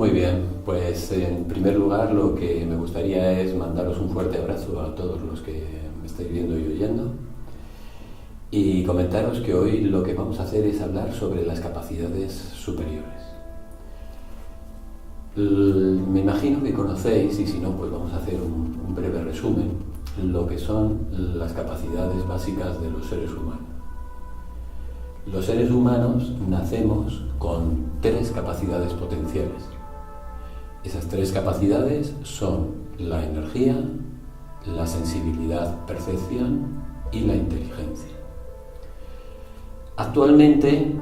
Muy bien, pues en primer lugar lo que me gustaría es mandaros un fuerte abrazo a todos los que me estáis viendo y oyendo y comentaros que hoy lo que vamos a hacer es hablar sobre las capacidades superiores. Me imagino que conocéis, y si no, pues vamos a hacer un breve resumen, lo que son las capacidades básicas de los seres humanos. Los seres humanos nacemos con 3 capacidades potenciales. Esas 3 capacidades son la energía, la sensibilidad, percepción y la inteligencia. Actualmente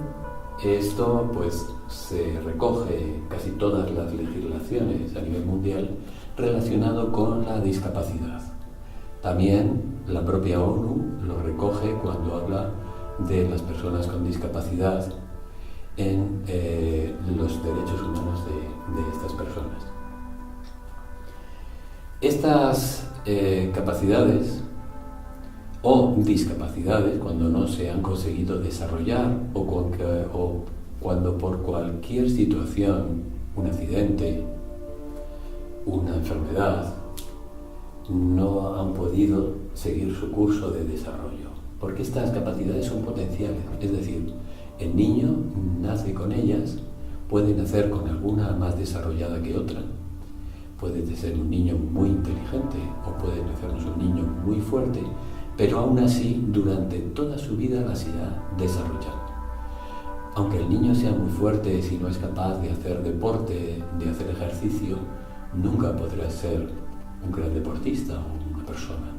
esto pues se recoge en casi todas las legislaciones a nivel mundial relacionado con la discapacidad. También la propia ONU lo recoge cuando habla de las personas con discapacidad en los derechos humanos de estas personas. Estas capacidades o discapacidades, cuando no se han conseguido desarrollar o cuando por cualquier situación, un accidente, una enfermedad, no han podido seguir su curso de desarrollo, porque estas capacidades son potenciales, es decir, el niño nace con ellas, puede nacer con alguna más desarrollada que otra, puede ser un niño muy inteligente o puede nacernos un niño muy fuerte, pero aún así durante toda su vida las irá desarrollando. Aunque el niño sea muy fuerte, si no es capaz de hacer deporte, de hacer ejercicio, nunca podrá ser un gran deportista o una persona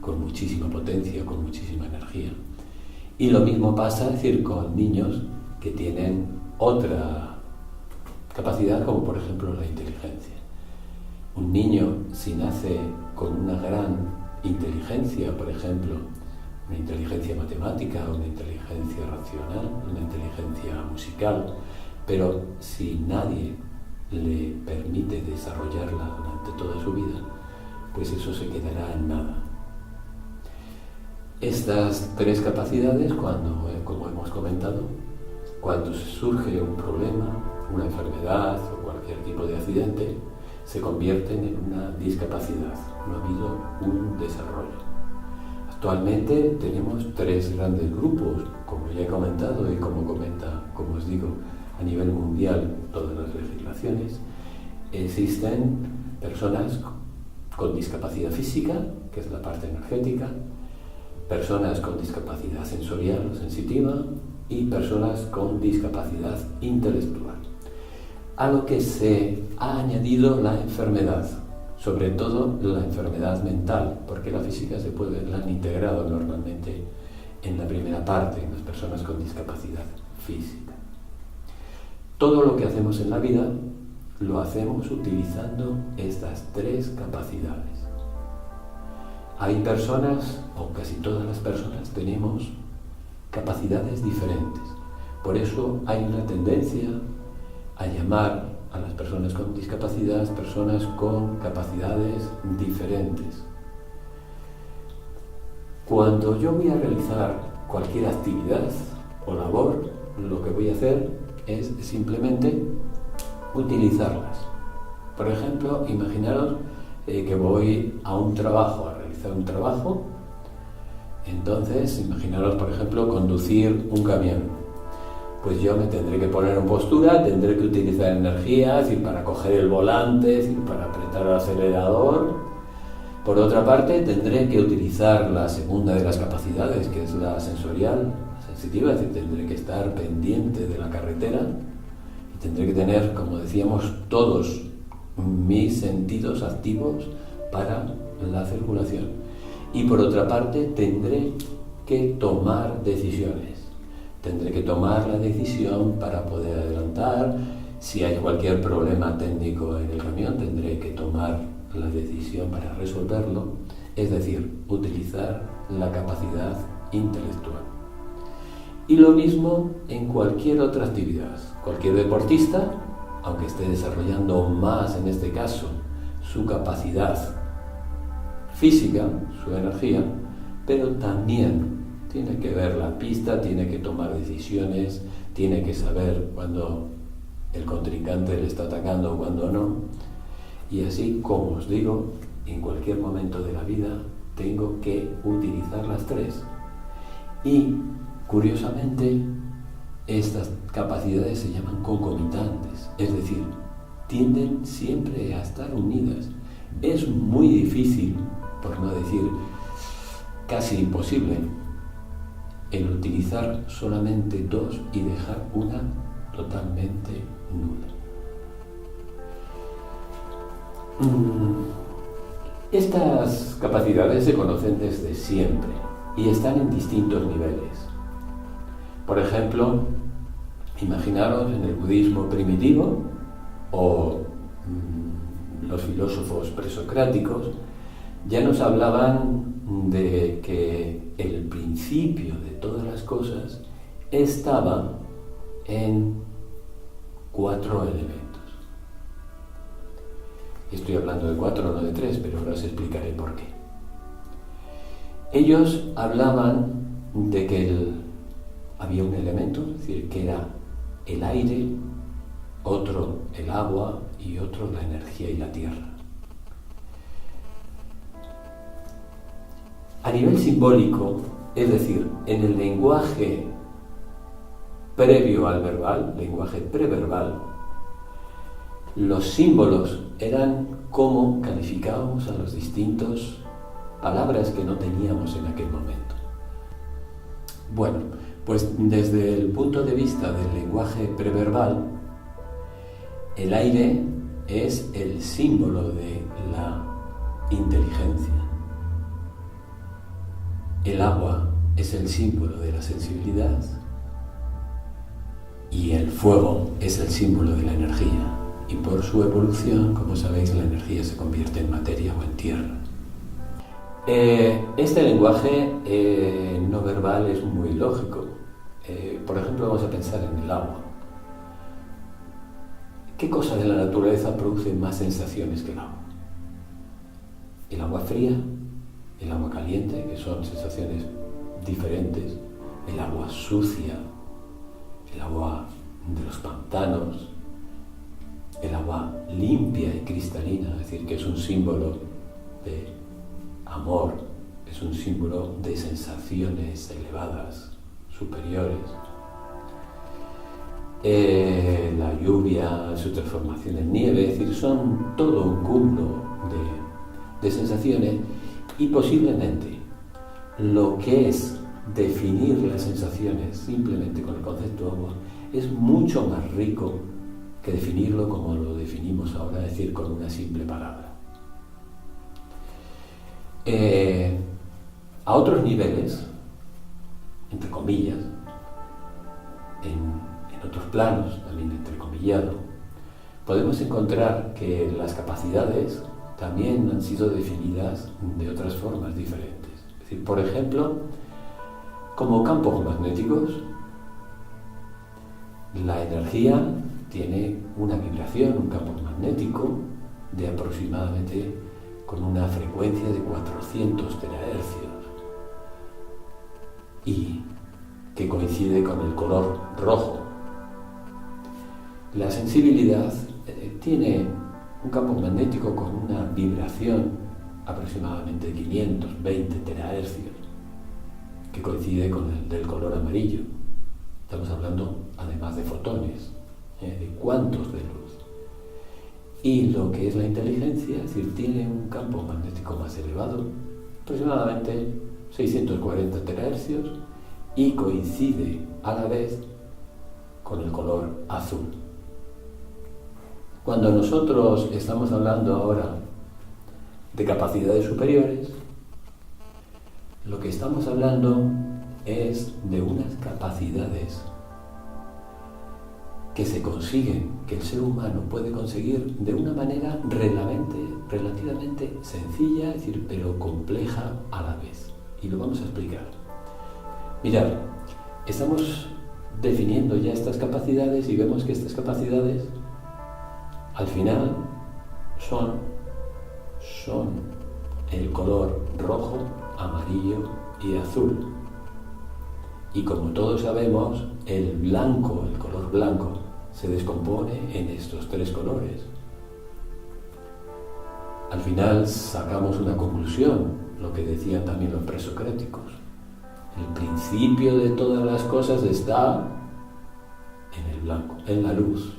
con muchísima potencia, con muchísima energía. Y lo mismo pasa, es decir, con niños que tienen otra capacidad, como por ejemplo la inteligencia. Un niño, si nace con una gran inteligencia, por ejemplo, una inteligencia matemática, una inteligencia racional, una inteligencia musical, pero si nadie le permite desarrollarla durante toda su vida, pues eso se quedará en nada. Estas 3 capacidades, como hemos comentado, cuando surge un problema, una enfermedad o cualquier tipo de accidente, se convierten en una discapacidad, no ha habido un desarrollo. Actualmente tenemos 3 grandes grupos, como ya he comentado y como os digo, a nivel mundial todas las legislaciones. Existen personas con discapacidad física, que es la parte energética, personas con discapacidad sensorial o sensitiva y personas con discapacidad intelectual. A lo que se ha añadido la enfermedad, sobre todo la enfermedad mental, porque la física la han integrado normalmente en la primera parte, en las personas con discapacidad física. Todo lo que hacemos en la vida lo hacemos utilizando estas 3 capacidades. Hay personas, o casi todas las personas, tenemos capacidades diferentes. Por eso hay una tendencia a llamar a las personas con discapacidad personas con capacidades diferentes. Cuando yo voy a realizar cualquier actividad o labor, lo que voy a hacer es simplemente utilizarlas. Por ejemplo, imaginaros que voy a un trabajo, a realizar un trabajo. Entonces, imaginaros, por ejemplo, conducir un camión. Pues yo me tendré que poner en postura, tendré que utilizar energía, es decir, para coger el volante, es decir, para apretar el acelerador. Por otra parte, tendré que utilizar la segunda de las capacidades, que es la sensorial, la sensitiva, es decir, tendré que estar pendiente de la carretera y tendré que tener, como decíamos, todos mis sentidos activos para la circulación. Y por otra parte, tendré que tomar decisiones. Tendré que tomar la decisión para poder adelantar. Si hay cualquier problema técnico en el camión, tendré que tomar la decisión para resolverlo. Es decir, utilizar la capacidad intelectual. Y lo mismo en cualquier otra actividad. Cualquier deportista, aunque esté desarrollando más en este caso su capacidad física, su energía, pero también tiene que ver la pista, tiene que tomar decisiones, tiene que saber cuándo el contrincante le está atacando o cuando no. Y así, como os digo, en cualquier momento de la vida tengo que utilizar las tres. Y, curiosamente, estas capacidades se llaman concomitantes, es decir, tienden siempre a estar unidas. Es muy difícil, por no decir casi imposible, el utilizar solamente dos y dejar una totalmente nula. Estas capacidades se conocen desde siempre y están en distintos niveles. Por ejemplo, imaginaros en el budismo primitivo o los filósofos presocráticos ya nos hablaban de que el principio de todas las cosas estaba en 4 elementos. Estoy hablando de 4, no de 3, pero ahora os explicaré por qué. Ellos hablaban de que había un elemento, es decir, que era el aire, otro el agua y otro la energía y la tierra. A nivel simbólico, es decir, en el lenguaje previo al verbal, lenguaje preverbal, los símbolos eran cómo calificábamos a las distintas palabras que no teníamos en aquel momento. Bueno, pues desde el punto de vista del lenguaje preverbal, el aire es el símbolo de la inteligencia. El agua es el símbolo de la sensibilidad y el fuego es el símbolo de la energía. Y por su evolución, como sabéis, la energía se convierte en materia o en tierra. Este lenguaje no verbal es muy lógico. Por ejemplo, vamos a pensar en el agua. ¿Qué cosa de la naturaleza produce más sensaciones que el agua? El agua fría, el agua caliente, que son sensaciones diferentes, el agua sucia, el agua de los pantanos, el agua limpia y cristalina, es decir, que es un símbolo de amor, es un símbolo de sensaciones elevadas, superiores. La lluvia, su transformación en nieve, es decir, son todo un cúmulo de sensaciones y posiblemente lo que es definir las sensaciones simplemente con el concepto agua es mucho más rico que definirlo como lo definimos ahora, es decir, con una simple palabra. A otros niveles, entre comillas, en otros planos, también entrecomillado, podemos encontrar que las capacidades también han sido definidas de otras formas diferentes. Es decir, por ejemplo, como campos magnéticos, la energía tiene una vibración, un campo magnético de aproximadamente con una frecuencia de 400 terahercios y que coincide con el color rojo. La sensibilidad tiene un campo magnético con una vibración aproximadamente de 520 terahercios que coincide con el del color amarillo. Estamos hablando además de fotones, de cuantos de luz. Y lo que es la inteligencia, es decir, tiene un campo magnético más elevado, aproximadamente 640 terahercios, y coincide a la vez con el color azul. Cuando nosotros estamos hablando ahora de capacidades superiores, lo que estamos hablando es de unas capacidades que se consiguen, que el ser humano puede conseguir de una manera relativamente sencilla, es decir, pero compleja a la vez. Y lo vamos a explicar. Mirad, estamos definiendo ya estas capacidades y vemos que estas capacidades al final son el color rojo, amarillo y azul. Y como todos sabemos, el blanco, el color blanco, se descompone en estos 3 colores. Al final sacamos una conclusión, lo que decían también los presocráticos. El principio de todas las cosas está en el blanco, en la luz.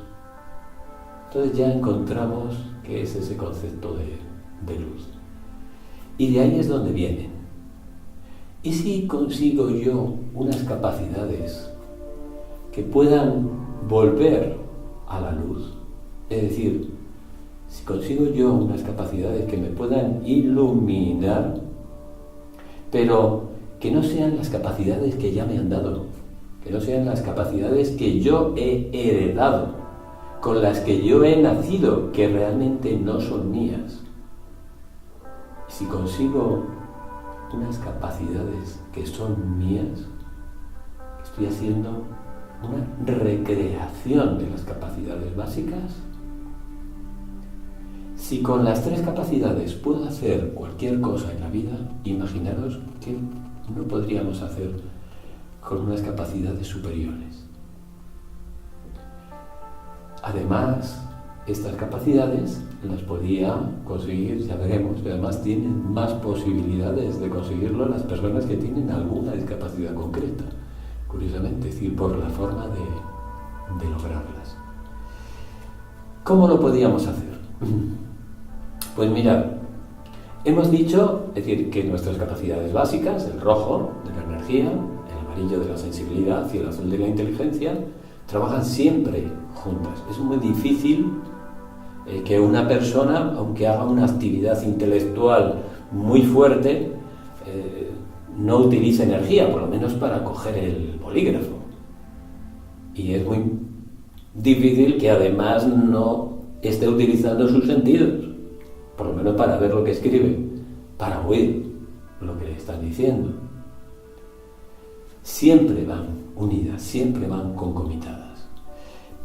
Entonces ya encontramos qué es ese concepto de luz. Y de ahí es donde vienen. ¿Y si consigo yo unas capacidades que puedan volver a la luz? Es decir, si consigo yo unas capacidades que me puedan iluminar, pero que no sean las capacidades que ya me han dado, que no sean las capacidades que yo he heredado, con las que yo he nacido, que realmente no son mías. Si consigo unas capacidades que son mías, estoy haciendo una recreación de las capacidades básicas. Si con las 3 capacidades puedo hacer cualquier cosa en la vida, imaginaros que no podríamos hacer con unas capacidades superiores. Además, estas capacidades las podía conseguir, ya veremos, que además tienen más posibilidades de conseguirlo las personas que tienen alguna discapacidad concreta, curiosamente, es decir, por la forma de lograrlas. ¿Cómo lo podíamos hacer? Pues mirad, hemos dicho, es decir, que nuestras capacidades básicas, el rojo de la energía, el amarillo de la sensibilidad y el azul de la inteligencia, trabajan siempre juntas. Es muy difícil que una persona, aunque haga una actividad intelectual muy fuerte, no utilice energía, por lo menos para coger el bolígrafo. Y es muy difícil que además no esté utilizando sus sentidos, por lo menos para ver lo que escribe, para oír lo que le están diciendo. Siempre van unidas, siempre van concomitadas.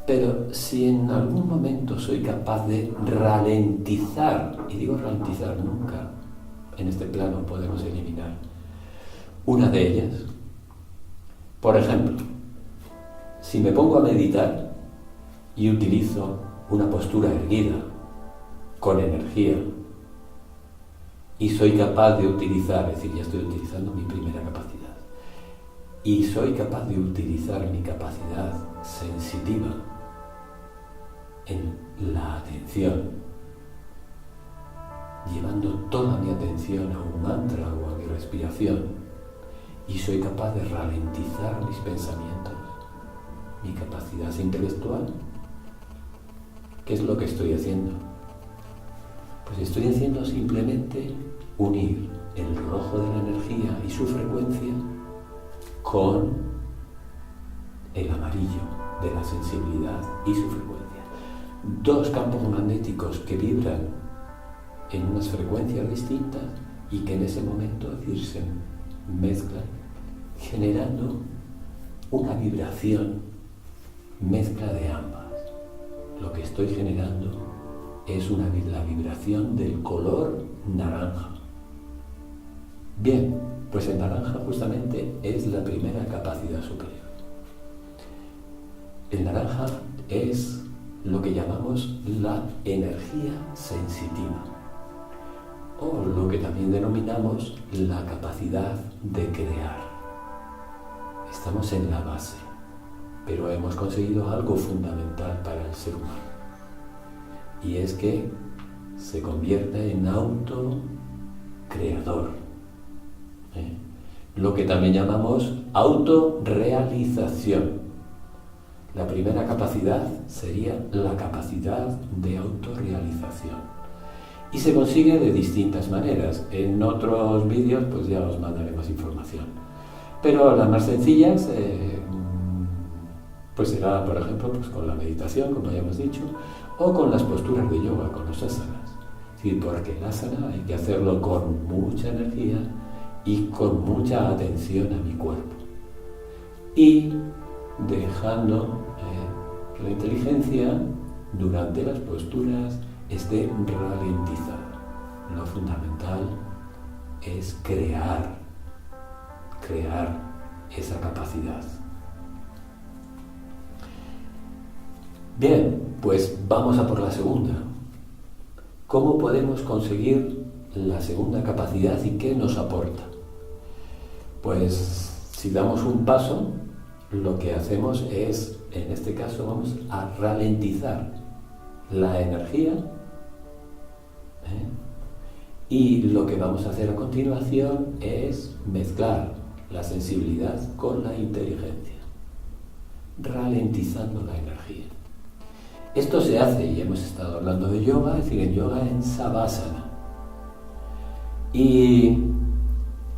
Pero si en algún momento soy capaz de ralentizar, y digo ralentizar, nunca en este plano podemos eliminar una de ellas. Por ejemplo, si me pongo a meditar y utilizo una postura erguida, con energía, y soy capaz de utilizar, es decir, ya estoy utilizando mi primera capacidad, y soy capaz de utilizar mi capacidad sensitiva en la atención, llevando toda mi atención a un mantra o a mi respiración, y soy capaz de ralentizar mis pensamientos, mi capacidad intelectual, ¿qué es lo que estoy haciendo? Pues estoy haciendo simplemente unir el rojo de la energía y su frecuencia con el amarillo de la sensibilidad y su frecuencia. 2 campos magnéticos que vibran en unas frecuencias distintas y que en ese momento, es decir, se mezclan, generando una vibración mezcla de ambas. Lo que estoy generando es la vibración del color naranja. Bien, pues el naranja justamente es la primera capacidad superior. El naranja es lo que llamamos la energía sensitiva, o lo que también denominamos la capacidad de crear. Estamos en la base, pero hemos conseguido algo fundamental para el ser humano. Y es que se convierte en autocreador. Lo que también llamamos autorrealización. La primera capacidad sería la capacidad de autorrealización. Y se consigue de distintas maneras. En otros vídeos pues ya os mandaré más información. Pero las más sencillas pues será, por ejemplo, pues con la meditación, como ya hemos dicho, o con las posturas de yoga, con los asanas. Sí, porque el asana hay que hacerlo con mucha energía y con mucha atención a mi cuerpo. Y dejando que la inteligencia durante las posturas esté ralentizada. Lo fundamental es crear esa capacidad. Bien, pues vamos a por la segunda. ¿Cómo podemos conseguir la segunda capacidad y qué nos aporta? Pues si damos un paso, lo que hacemos es, en este caso, vamos a ralentizar la energía, y lo que vamos a hacer a continuación es mezclar la sensibilidad con la inteligencia, ralentizando la energía. Esto se hace, y hemos estado hablando de yoga, es decir, en yoga en Savasana. Y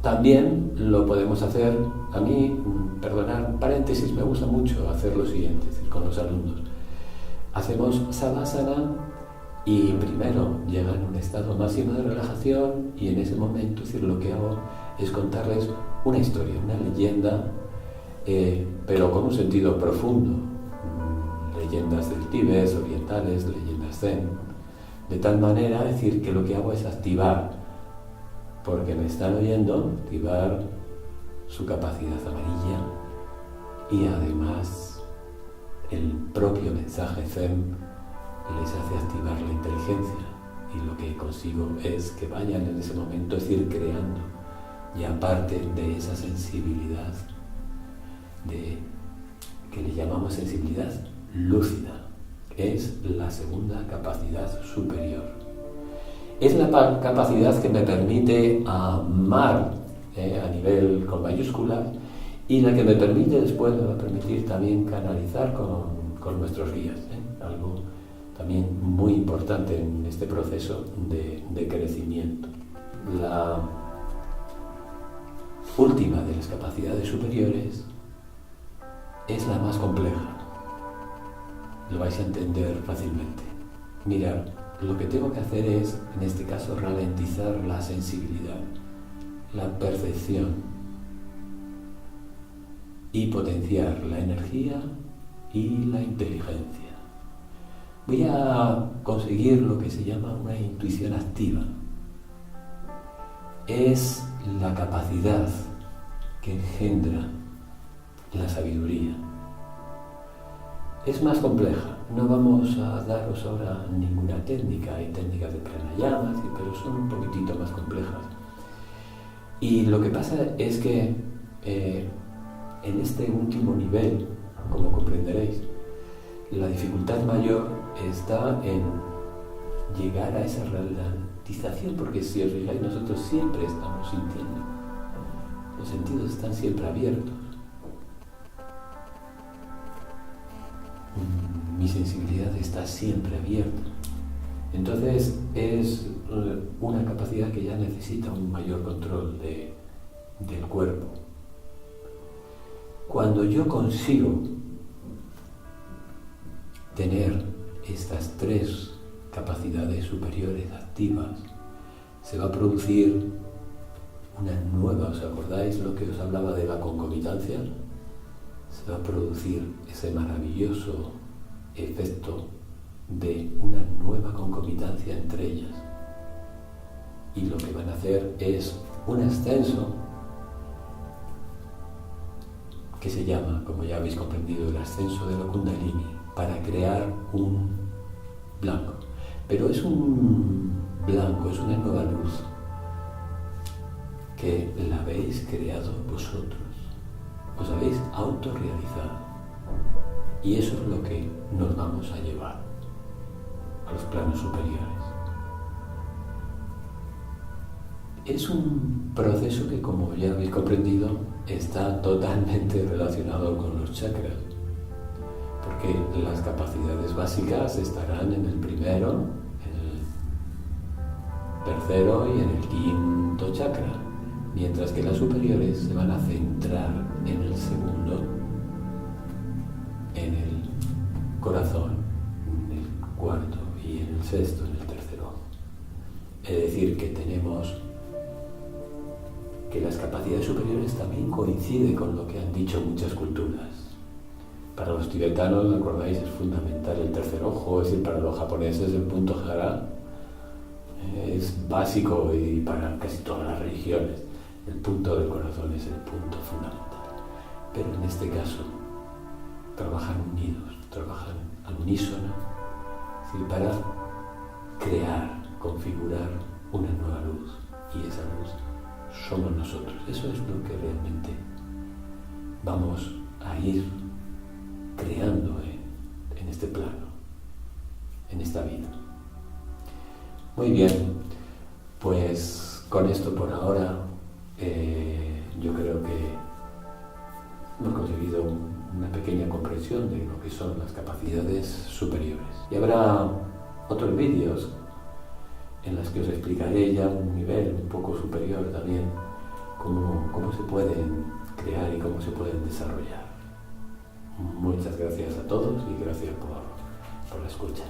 también lo podemos hacer, a mí, perdonad, un paréntesis, me gusta mucho hacer lo siguiente, es decir, con los alumnos. Hacemos Savasana y primero llegan a un estado máximo de relajación y en ese momento, es decir, lo que hago es contarles una historia, una leyenda, pero con un sentido profundo. Leyendas del Tíbet, orientales, leyendas zen. De tal manera, es decir, que lo que hago es activar, porque me están oyendo, activar su capacidad amarilla y además el propio mensaje zen les hace activar la inteligencia y lo que consigo es que vayan en ese momento, es decir, creando ya parte de esa sensibilidad que le llamamos sensibilidad lúcida. Es la segunda capacidad superior. Es la capacidad que me permite amar a nivel con mayúsculas y la que me permite después, me va a permitir también canalizar con nuestros guías. Algo también muy importante en este proceso de crecimiento. La última de las capacidades superiores es la más compleja. Lo vais a entender fácilmente. Mirad, lo que tengo que hacer es, en este caso, ralentizar la sensibilidad, la percepción y potenciar la energía y la inteligencia. Voy a conseguir lo que se llama una intuición activa. Es la capacidad que engendra la sabiduría. Es más compleja, no vamos a daros ahora ninguna técnica, hay técnicas de pranayama, pero son un poquitito más complejas. Y lo que pasa es que en este último nivel, como comprenderéis, la dificultad mayor está en llegar a esa ralentización, porque si os fijáis, nosotros siempre estamos sintiendo, los sentidos están siempre abiertos. Mi sensibilidad está siempre abierta. Entonces es una capacidad que ya necesita un mayor control del cuerpo. Cuando yo consigo tener estas tres capacidades superiores activas, se va a producir una nueva, ¿os acordáis lo que os hablaba de la concomitancia? Se va a producir ese maravilloso efecto de una nueva concomitancia entre ellas. Y lo que van a hacer es un ascenso que se llama, como ya habéis comprendido, el ascenso de la Kundalini, para crear un blanco. Pero es un blanco, es una nueva luz que la habéis creado vosotros. Os habéis autorrealizado y eso es lo que nos vamos a llevar a los planos superiores. Es un proceso que, como ya habéis comprendido, está totalmente relacionado con los chakras, porque las capacidades básicas estarán en el primero, en el tercero y en el quinto chakra, mientras que las superiores se van a centrar en el segundo, en el corazón, en el cuarto y en el sexto, en el tercero. Es decir, que tenemos que las capacidades superiores también coinciden con lo que han dicho muchas culturas. Para los tibetanos, ¿acordáis? Es fundamental el tercer ojo, es decir, para los japoneses el punto hara es básico y para casi todas las religiones el punto del corazón es el punto fundamental. Pero en este caso, trabajan unidos, trabajan al unísono, ¿sí? Para crear, configurar una nueva luz. Y esa luz somos nosotros. Eso es lo que realmente vamos a ir creando en este plano, en esta vida. Muy bien, pues con esto por ahora yo creo que hemos conseguido una pequeña comprensión de lo que son las capacidades superiores. Y habrá otros vídeos en los que os explicaré ya un nivel un poco superior también, cómo se pueden crear y cómo se pueden desarrollar. Muchas gracias a todos y gracias por la escucha.